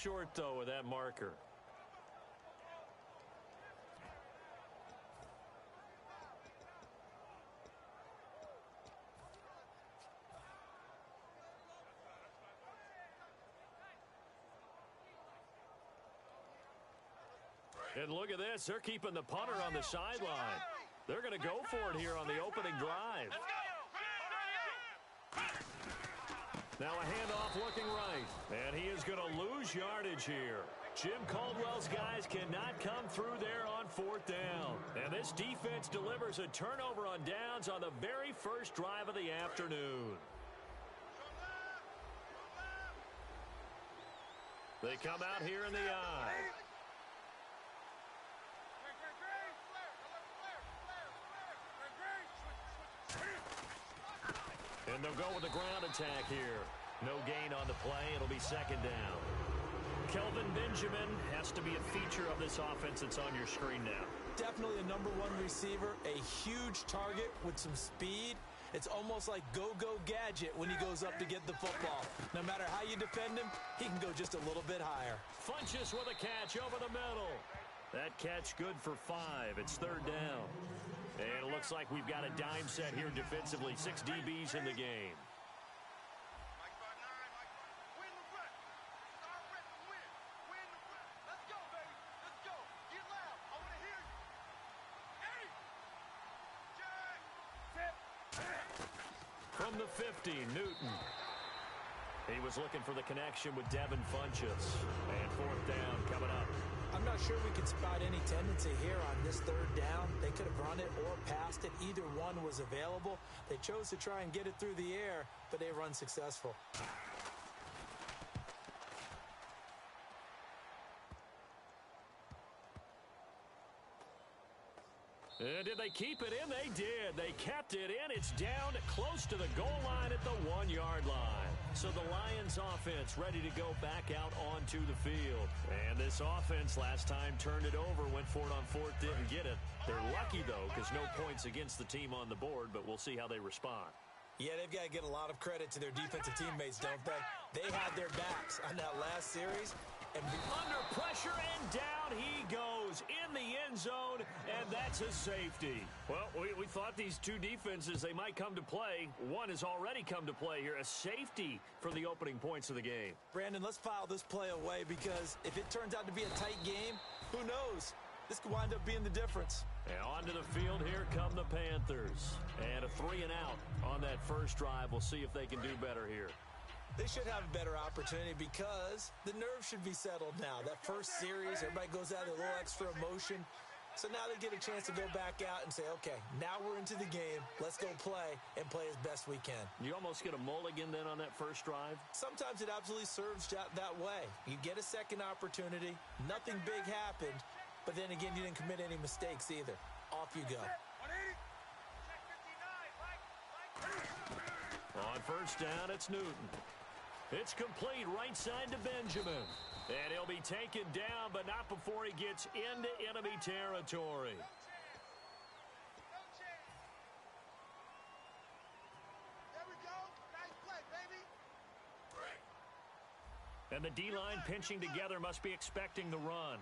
short, though, with that marker. And look at this. They're keeping the punter on the sideline. They're going to go for it here on the opening drive. Now a handoff looking right. And he is going to lose yardage here. Jim Caldwell's guys cannot come through there on fourth down. And this defense delivers a turnover on downs on the very first drive of the afternoon. They come out here in the eye. And they'll go with the ground attack here. No gain on the play. It'll be second down. Kelvin Benjamin has to be a feature of this offense that's on your screen now. Definitely a #1 receiver, a huge target with some speed. It's almost like go-go gadget when he goes up to get the football. No matter how you defend him, he can go just a little bit higher. Funches with a catch over the middle. That catch good for 5. It's third down. And it looks like we've got a dime set here defensively. 6 DBs in the game. From the 50, Newton. He was looking for the connection with Devin Funches. And fourth down coming up. I'm not sure we can spot any tendency here on this third down. They could have run it or passed it. Either one was available. They chose to try and get it through the air, but they run successful. Did they keep it in? They did. They kept it in. It's down close to the goal line at the 1-yard line. So the Lions offense ready to go back out onto the field. And this offense last time turned it over, went for it on fourth, didn't get it. They're lucky, though, because no points against the team on the board, but we'll see how they respond. Yeah, they've got to get a lot of credit to their defensive teammates, don't they? They had their backs on that last series. And under pressure, and down he goes in the end zone, and that's a safety. Well, we thought these two defenses, they might come to play. One has already come to play here, a safety for the opening points of the game. Brandon, let's file this play away because if it turns out to be a tight game, who knows? This could wind up being the difference. And onto the field, here come the Panthers. And a 3-and-out on that first drive. We'll see if they can do better here. They should have a better opportunity because the nerves should be settled now. That first series, everybody goes out with a little extra emotion. So now they get a chance to go back out and say, okay, now we're into the game. Let's go play and play as best we can. You almost get a mulligan then on that first drive? Sometimes it absolutely serves that way. You get a second opportunity. Nothing big happened. But then again, you didn't commit any mistakes either. Off you go. On first down, it's Newton. It's complete right side to Benjamin. And he'll be taken down, but not before he gets into enemy territory. There we go. Nice play, baby. And the D-line pinching together must be expecting the run.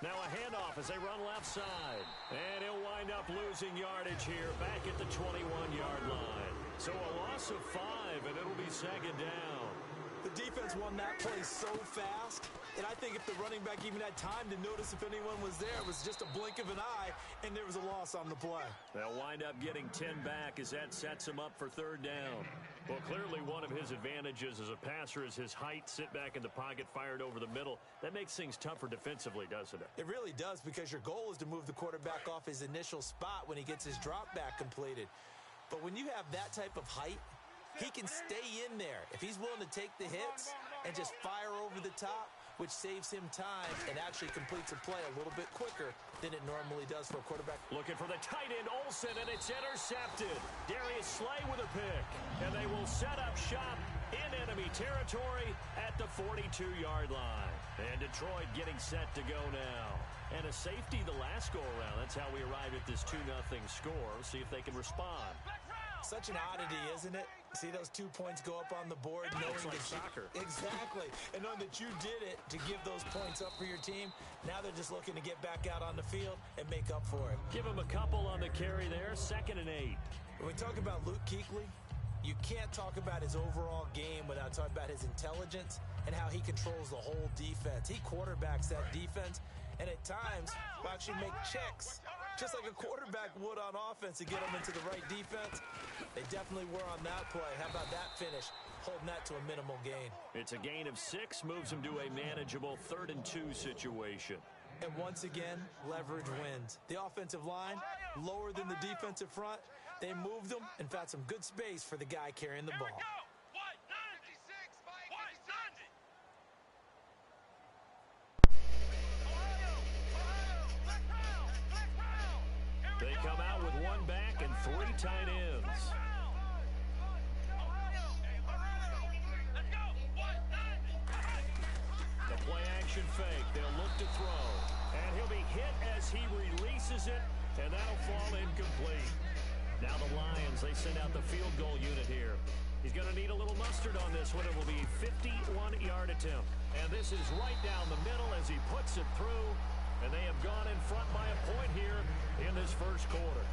Now a handoff as they run left side. And he'll wind up losing yardage here back at the 21-yard line. So a loss of 5, and it'll be second down. The defense won that play so fast, and I think if the running back even had time to notice if anyone was there, it was just a blink of an eye, and there was a loss on the play. They'll wind up getting 10 back as that sets him up for third down. Well, clearly one of his advantages as a passer is his height, sit back in the pocket, fired over the middle. That makes things tougher defensively, doesn't it? It really does, because your goal is to move the quarterback off his initial spot when he gets his drop back completed. But when you have that type of height, he can stay in there if he's willing to take the hits and just fire over the top, which saves him time and actually completes a play a little bit quicker than it normally does for a quarterback. Looking for the tight end, Olsen, and it's intercepted. Darius Slay with a pick. And they will set up shop in enemy territory at the 42-yard line. And Detroit getting set to go now. And a safety the last go-around. That's how we arrived at this 2-0 score. See if they can respond. Such an oddity, isn't it? See those 2 points go up on the board, knowing It's like that soccer. Exactly. And knowing that you did it to give those points up for your team. Now they're just looking to get back out on the field and make up for it. Give him a couple on the carry there, 2nd and 8. When we talk about Luke Kuechly, you can't talk about his overall game without talking about his intelligence and how he controls the whole defense. He quarterbacks that defense, and at times will actually make checks, just like a quarterback would on offense to get them into the right defense. They definitely were on that play. How about that finish? Holding that to a minimal gain. It's a gain of 6, moves him to a manageable 3rd and 2 situation. And once again, leverage wins. The offensive line, lower than the defensive front. They moved them and found some good space for the guy carrying the ball. They come out with 1 back and 3 tight ends. The play action fake. They'll look to throw. And he'll be hit as he releases it, and that'll fall incomplete. Now the Lions, they send out the field goal unit here. He's going to need a little mustard on this one. It will be a 51-yard attempt. And this is right down the middle as he puts it through. And they have gone in front by a point here in this first quarter.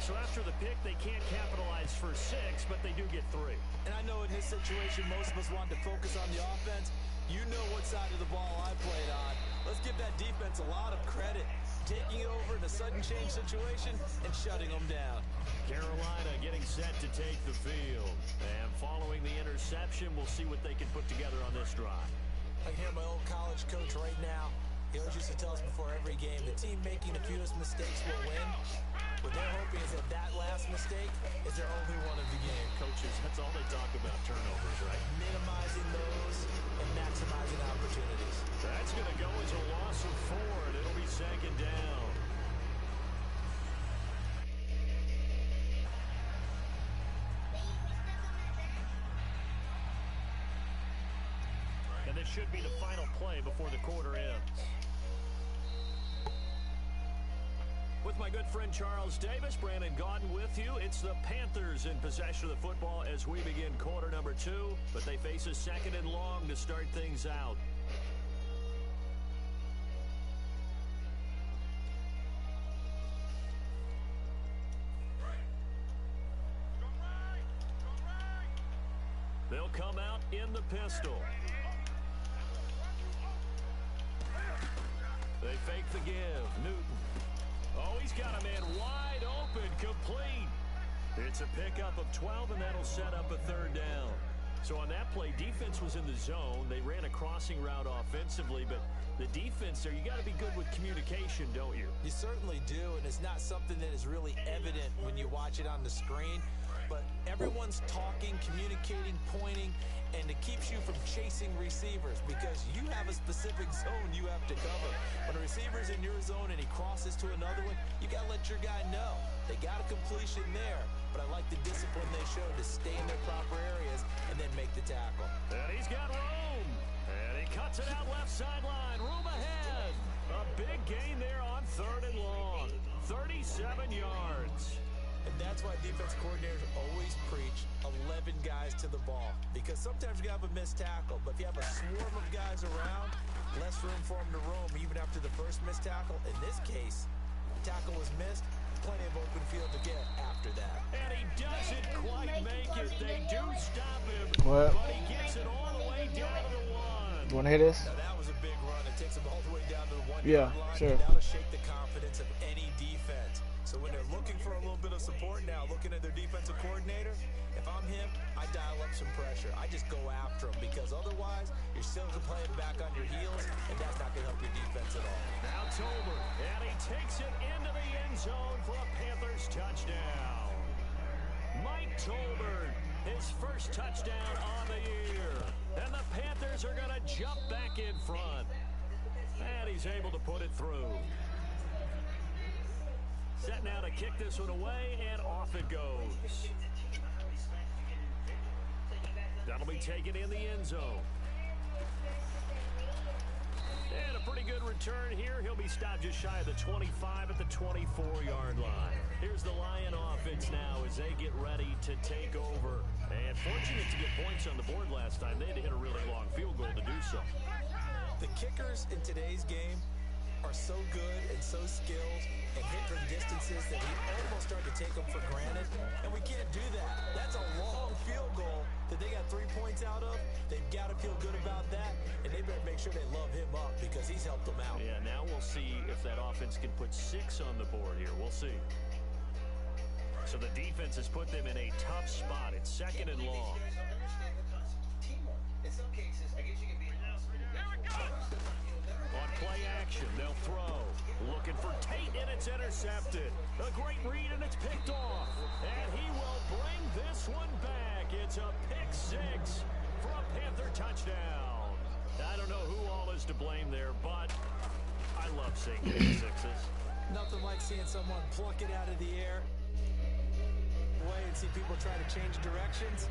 So after the pick, they can't capitalize for 6, but they do get 3. And I know in this situation, most of us want to focus on the offense. You know what side of the ball I played on. Let's give that defense a lot of credit. Taking it over in a sudden change situation and shutting them down. Carolina getting set to take the field. And following the interception, we'll see what they can put together on this drive. I can hear my old college coach right now. He always used to tell us before every game, the team making the fewest mistakes will win. What they're hoping is that last mistake is their only one of the game. Coaches, that's all they talk about, turnovers, right? Minimizing those and maximizing opportunities. That's going to go as a loss of 4, and it'll be 2nd down. And this should be the final play before the quarter ends. With my good friend Charles Davis, Brandon Gaudin with you. It's the Panthers in possession of the football as we begin quarter number 2, but they face a 2nd and long to start things out. They'll come out in the pistol. They fake the give. Newton. Oh, he's got a man wide open, complete. It's a pickup of 12, and that'll set up a 3rd down. So on that play, defense was in the zone. They ran a crossing route offensively, but the defense there, you got to be good with communication, don't you? You certainly do, and it's not something that is really evident when you watch it on the screen. But everyone's talking, communicating, pointing, and it keeps you from chasing receivers because you have a specific zone you have to cover. When a receiver's in your zone and he crosses to another one, you got to let your guy know. They got a completion there, but I like the discipline they showed to stay in their proper areas and then make the tackle. And he's got room. And he cuts it out left sideline. Room ahead. A big gain there on 3rd and long. 37 yards. And that's why defense coordinators always preach 11 guys to the ball. Because sometimes you have a missed tackle, but if you have a swarm of guys around, less room for them to roam even after the first missed tackle. In this case, tackle was missed, plenty of open field to get after that. And he doesn't quite make it. They do stop him, What? but he gets it all the way down to the 1. You want to hear this? Now that was a big run. It takes them all the way down to the 1 Yeah, yard line. sure. And that'll shake the confidence of any defense. So when they're looking for a little bit of support now, looking at their defensive coordinator, if I'm him, I dial up some pressure. I just go after him because otherwise you're still playing back on your heels, and that's not going to help your defense at all. Now Tolbert, and he takes it into the end zone for a Panthers touchdown. Mike Tolbert, his first touchdown on the year. And the Panthers are going to jump back in front. And he's able to put it through. Set now to kick this one away, and off it goes. That'll be taken in the end zone. And a pretty good return here. He'll be stopped just shy of the 25 at the 24-yard line. Here's the Lion offense now as they get ready to take over. And fortunate to get points on the board last time. They had to hit a really long field goal to do so. The kickers in today's game are so good and so skilled and hit from distances that we almost start to take them for granted. And we can't do that. That's a long field goal that they got 3 points out of. They've got to feel good about that, and they better make sure they love him up because he's helped them out. Yeah, now we'll see if that offense can put 6 on the board here. We'll see. So the defense has put them in a tough spot. It's 2nd and long. In some cases, I guess you can be On play action, they'll throw. Looking for Tate, and it's intercepted. A great read, and it's picked off. And he will bring this one back. It's a pick 6 for a Panther touchdown. I don't know who all is to blame there, but I love seeing pick 6s. Nothing like seeing someone pluck it out of the air, away, and see people try to change directions.